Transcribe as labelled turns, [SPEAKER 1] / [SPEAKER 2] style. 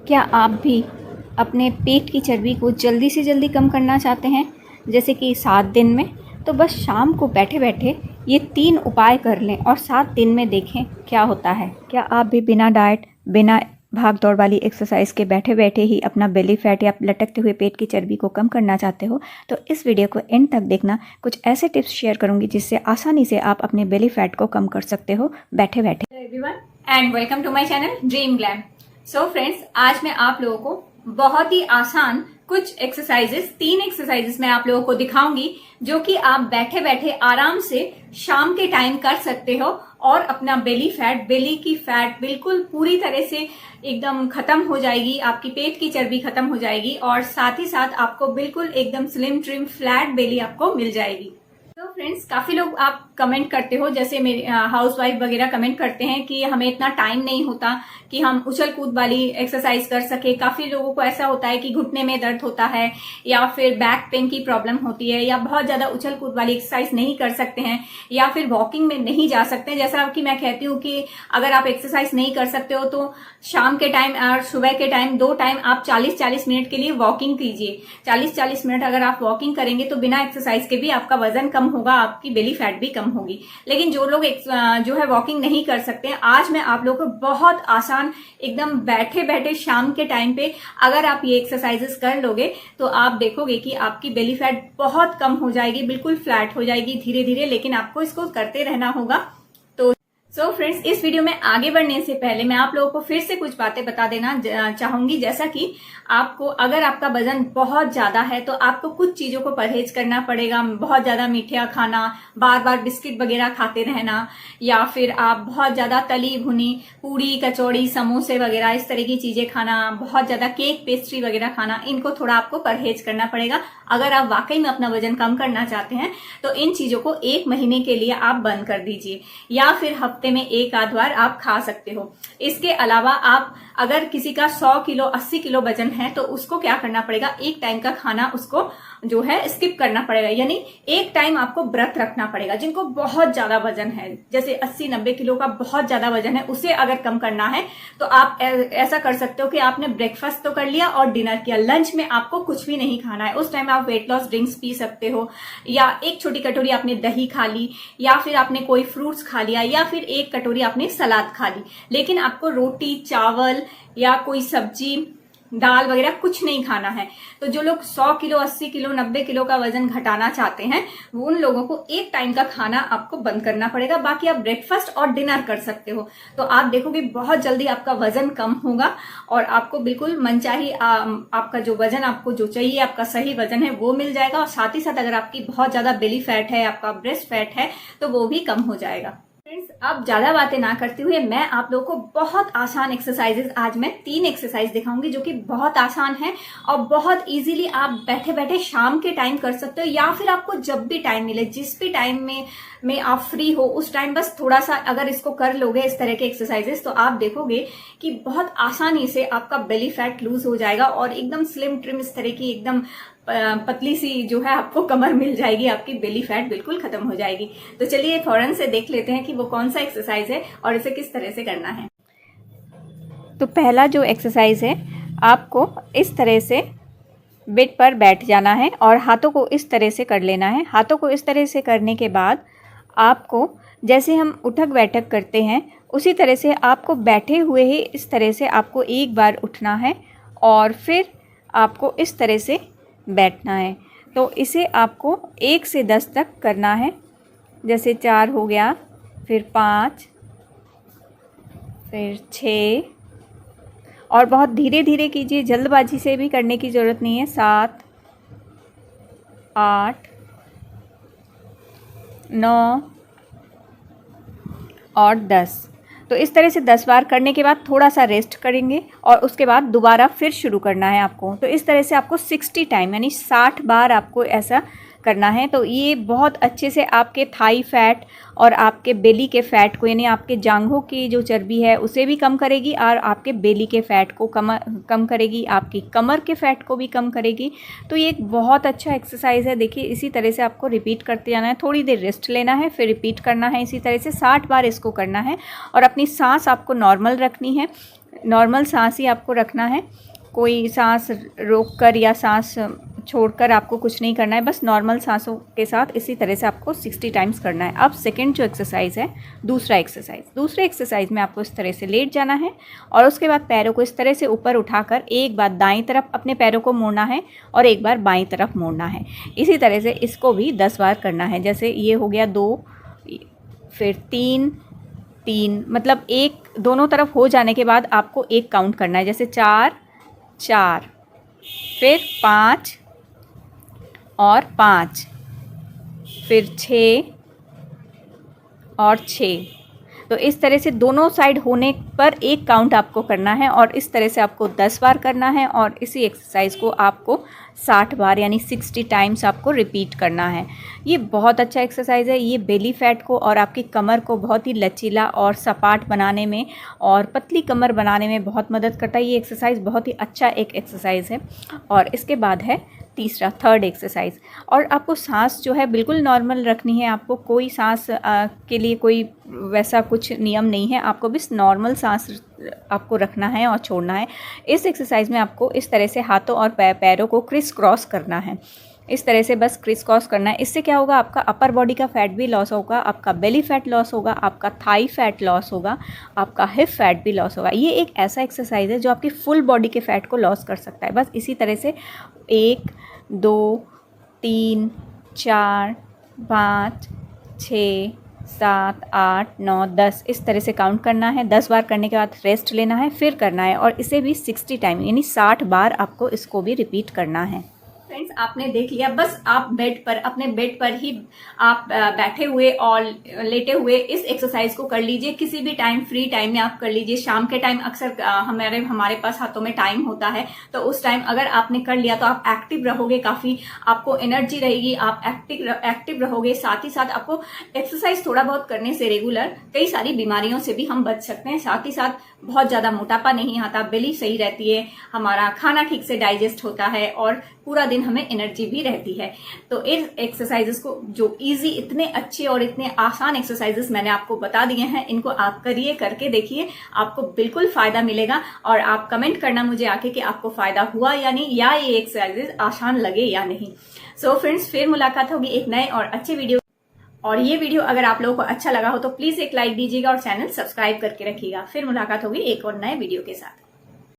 [SPEAKER 1] क्या आप भी अपने पेट की चर्बी को जल्दी से जल्दी कम करना चाहते हैं, जैसे कि 7 दिन में? तो बस शाम को बैठे बैठे ये 3 उपाय कर लें और 7 दिन में देखें क्या होता है। क्या आप भी बिना डाइट, बिना भाग दौड़ वाली एक्सरसाइज के बैठे बैठे ही अपना बेली फैट या लटकते हुए पेट की चर्बी को कम करना चाहते हो? तो इस वीडियो को एंड तक देखना। कुछ ऐसे टिप्स शेयर करूंगी जिससे आसानी से आप अपने बेली फैट को कम कर सकते हो बैठे बैठे।
[SPEAKER 2] Hello everyone and welcome to my channel dream glam. So friends, आज मैं आप लोगों को बहुत ही आसान कुछ एक्सरसाइजेस, 3 एक्सरसाइजेस मैं आप लोगों को दिखाऊंगी जो कि आप बैठे बैठे आराम से शाम के टाइम कर सकते हो और अपना बेली की फैट बिल्कुल पूरी तरह से एकदम खत्म हो जाएगी, आपकी पेट की चर्बी खत्म हो जाएगी और साथ ही साथ आपको बिल्कुल एकदम स्लिम ट्रिम फ्लैट बेली आपको मिल जाएगी। तो फ्रेंड्स, काफी लोग आप कमेंट करते हो, जैसे मेरे हाउसवाइफ वगैरह कमेंट करते हैं कि हमें इतना टाइम नहीं होता कि हम उछल कूद वाली एक्सरसाइज कर सके। काफी लोगों को ऐसा होता है कि घुटने में दर्द होता है या फिर बैक पेन की प्रॉब्लम होती है या बहुत ज्यादा उछल कूद वाली एक्सरसाइज नहीं कर सकते हैं या फिर वॉकिंग में नहीं जा सकते। जैसा कि मैं कहती हूँ कि अगर आप एक्सरसाइज नहीं कर सकते हो तो शाम के टाइम और सुबह के टाइम 2 टाइम आप 40-40 मिनट के लिए वॉकिंग कीजिए। 40-40 मिनट अगर आप वॉकिंग करेंगे तो बिना एक्सरसाइज के भी आपका वजन कम होगा, आपकी बेली फैट भी कम होगी। लेकिन जो लोग जो है वॉकिंग नहीं कर सकते हैं, आज मैं आप लोगों को बहुत आसान एकदम बैठे बैठे शाम के टाइम पे अगर आप ये एक्सरसाइजेस कर लोगे तो आप देखोगे कि आपकी बेली फैट बहुत कम हो जाएगी, बिल्कुल फ्लैट हो जाएगी धीरे धीरे, लेकिन आपको इसको करते रहना होगा। सो फ्रेंड्स, इस वीडियो में आगे बढ़ने से पहले मैं आप लोगों को फिर से कुछ बातें बता देना चाहूंगी। जैसा कि आपको अगर आपका वजन बहुत ज्यादा है तो आपको कुछ चीजों को परहेज करना पड़ेगा। बहुत ज्यादा मीठा खाना, बार बार बिस्किट वगैरह खाते रहना, या फिर आप बहुत ज्यादा तली भुनी पूड़ी कचौड़ी समोसे वगैरह इस तरह की चीजें खाना, बहुत ज्यादा केक पेस्ट्री वगैरह खाना, इनको थोड़ा आपको परहेज करना पड़ेगा। अगर आप वाकई में अपना वजन कम करना चाहते हैं तो इन चीजों को 1 महीने के लिए आप बंद कर दीजिए, या फिर हफ्ते में 1 आध बार आप खा सकते हो। इसके अलावा आप अगर किसी का 100 किलो 80 किलो वजन है तो उसको क्या करना पड़ेगा, एक टाइम का खाना उसको जो है स्किप करना पड़ेगा, यानी एक टाइम आपको व्रत रखना पड़ेगा। जिनको बहुत ज्यादा वजन है, जैसे 80-90 किलो का बहुत ज्यादा वजन है, उसे अगर कम करना है तो आप ऐसा कर सकते हो कि आपने ब्रेकफास्ट तो कर लिया और डिनर किया, लंच में आपको कुछ भी नहीं खाना है। उस टाइम आप वेट लॉस ड्रिंक्स पी सकते हो, या 1 छोटी कटोरी आपने दही खा ली, या फिर आपने कोई फ्रूट्स खा लिया, या फिर 1 कटोरी आपने सलाद खा ली। लेकिन आपको रोटी चावल या कोई सब्जी दाल वगैरह कुछ नहीं खाना है। तो जो लोग 100 किलो 80 किलो 90 किलो का वजन घटाना चाहते हैं वो उन लोगों को एक टाइम का खाना आपको बंद करना पड़ेगा। बाकी आप ब्रेकफास्ट और डिनर कर सकते हो। तो आप देखोगे बहुत जल्दी आपका वजन कम होगा और आपको बिल्कुल मनचाही आपका जो वजन आपको जो चाहिए, आपका सही वजन है वो मिल जाएगा। और साथ ही साथ अगर आपकी बहुत ज्यादा बेली फैट है, आपका ब्रेस्ट फैट है, तो वो भी कम हो जाएगा। फ्रेंड्स, अब ज्यादा बातें ना करते हुए मैं आप लोगों को बहुत आसान एक्सरसाइजेस, आज मैं 3 एक्सरसाइज दिखाऊंगी जो कि बहुत आसान है और बहुत इजीली आप बैठे बैठे शाम के टाइम कर सकते हो, या फिर आपको जब भी टाइम मिले, जिस भी टाइम में आप फ्री हो उस टाइम बस थोड़ा सा अगर इसको कर लोगे इस तरह के एक्सरसाइजेस, तो आप देखोगे कि बहुत आसानी से आपका बेली फैट लूज हो जाएगा और एकदम स्लिम ट्रिम इस तरह की एकदम पतली सी जो है आपको कमर मिल जाएगी, आपकी बेली फैट बिल्कुल खत्म हो जाएगी। तो चलिए फौरन से देख लेते हैं कि वो कौन सा एक्सरसाइज है और इसे किस तरह से करना है।
[SPEAKER 1] तो पहला जो एक्सरसाइज है, आपको इस तरह से बेड पर बैठ जाना है और हाथों को इस तरह से कर लेना है। हाथों को इस तरह से करने के बाद आपको, जैसे हम उठक बैठक करते हैं उसी तरह से आपको बैठे हुए ही इस तरह से आपको एक बार उठना है और फिर आपको इस तरह से बैठना है। तो इसे आपको 1 से 10 तक करना है। जैसे 4 हो गया, फिर 5, फिर 6, और बहुत धीरे धीरे कीजिए, जल्दबाजी से भी करने की ज़रूरत नहीं है। 7, 8, 9 और 10। तो इस तरह से 10 बार करने के बाद थोड़ा सा रेस्ट करेंगे और उसके बाद दोबारा फिर शुरू करना है आपको। तो इस तरह से आपको 60 टाइम यानी 60 बार आपको ऐसा करना है। तो ये बहुत अच्छे से आपके थाई फैट और आपके बेली के फैट को, यानी आपके जांघों की जो चर्बी है उसे भी कम करेगी और आपके बेली के फैट को कम करेगी, आपकी कमर के फैट को भी कम करेगी। तो ये एक बहुत अच्छा एक्सरसाइज है। देखिए, इसी तरह से आपको रिपीट करते जाना है, थोड़ी देर रेस्ट लेना है, फिर रिपीट करना है। इसी तरह से 60 बार इसको करना है और अपनी सांस आपको नॉर्मल रखनी है। नॉर्मल सांस ही आपको रखना है, कोई सांस रोककर या सांस छोड़कर आपको कुछ नहीं करना है, बस नॉर्मल सांसों के साथ इसी तरह से आपको 60 टाइम्स करना है। अब सेकंड जो एक्सरसाइज है, दूसरे एक्सरसाइज में आपको इस तरह से लेट जाना है और उसके बाद पैरों को इस तरह से ऊपर उठाकर एक बार दाईं तरफ अपने पैरों को मोड़ना है और एक बार बाईं तरफ मोड़ना है। इसी तरह से इसको भी 10 बार करना है। जैसे ये हो गया 2, फिर 3, मतलब एक दोनों तरफ हो जाने के बाद आपको एक काउंट करना है। जैसे 4, फिर 5 और 5, फिर 6 और 6। तो इस तरह से दोनों साइड होने पर एक काउंट आपको करना है और इस तरह से आपको 10 बार करना है और इसी एक्सरसाइज को आपको 60 बार यानी 60 टाइम्स आपको रिपीट करना है। ये बहुत अच्छा एक्सरसाइज है। ये बेली फैट को और आपकी कमर को बहुत ही लचीला और सपाट बनाने में और पतली कमर बनाने में बहुत मदद करता है। ये एक्सरसाइज बहुत ही अच्छा एक एक्सरसाइज है। और इसके बाद है थर्ड एक्सरसाइज। और आपको सांस जो है बिल्कुल नॉर्मल रखनी है। आपको कोई सांस के लिए कोई वैसा कुछ नियम नहीं है, आपको बस नॉर्मल सांस आपको रखना है और छोड़ना है। इस एक्सरसाइज में आपको इस तरह से हाथों और पैरों को क्रिस क्रॉस करना है। इस तरह से बस क्रिस क्रॉस करना है। इससे क्या होगा, आपका अपर बॉडी का फैट भी लॉस होगा, आपका बेली फैट लॉस होगा, आपका थाई फैट लॉस होगा, आपका हिप फैट भी लॉस होगा। ये एक ऐसा एक्सरसाइज है जो आपकी फुल बॉडी के फैट को लॉस कर सकता है। बस इसी तरह से 1, 2, 3, 4, 5, 6, 7, 8, 9, 10 इस तरह से काउंट करना है। 10 बार करने के बाद रेस्ट लेना है, फिर करना है और इसे भी 60 टाइम यानी 60 बार आपको इसको भी रिपीट करना है।
[SPEAKER 2] फ्रेंड्स, आपने देख लिया, बस आप अपने बेड पर ही आप बैठे हुए और लेटे हुए इस एक्सरसाइज को कर लीजिए। किसी भी टाइम, फ्री टाइम में आप कर लीजिए। शाम के टाइम अक्सर हमारे पास हाथों में टाइम होता है, तो उस टाइम अगर आपने कर लिया तो आप एक्टिव रहोगे, काफी आपको एनर्जी रहेगी, आप एक्टिव रहोगे। साथ ही साथ आपको एक्सरसाइज थोड़ा बहुत करने से रेगुलर कई सारी बीमारियों से भी हम बच सकते हैं। साथ ही साथ बहुत ज्यादा मोटापा नहीं आता, बेली सही रहती है, हमारा खाना ठीक से डाइजेस्ट होता है और पूरा दिन हमें एनर्जी भी रहती है। तो इस एक्सरसाइजेस को, जो इजी, इतने अच्छे और इतने आसान एक्सरसाइजेस मैंने आपको बता दिए हैं, इनको आप करिए, करके देखिए, आपको बिल्कुल फायदा मिलेगा। और आप कमेंट करना मुझे आके कि आपको फायदा हुआ या नहीं, या ये एक्सरसाइजेस आसान लगे या नहीं। सो फ्रेंड्स, फिर मुलाकात होगी एक नए और अच्छे वीडियो। और ये वीडियो अगर आप लोगों को अच्छा लगा हो तो प्लीज एक लाइक दीजिएगा और चैनल सब्सक्राइब करके रखिएगा। फिर मुलाकात होगी एक और नए वीडियो के साथ।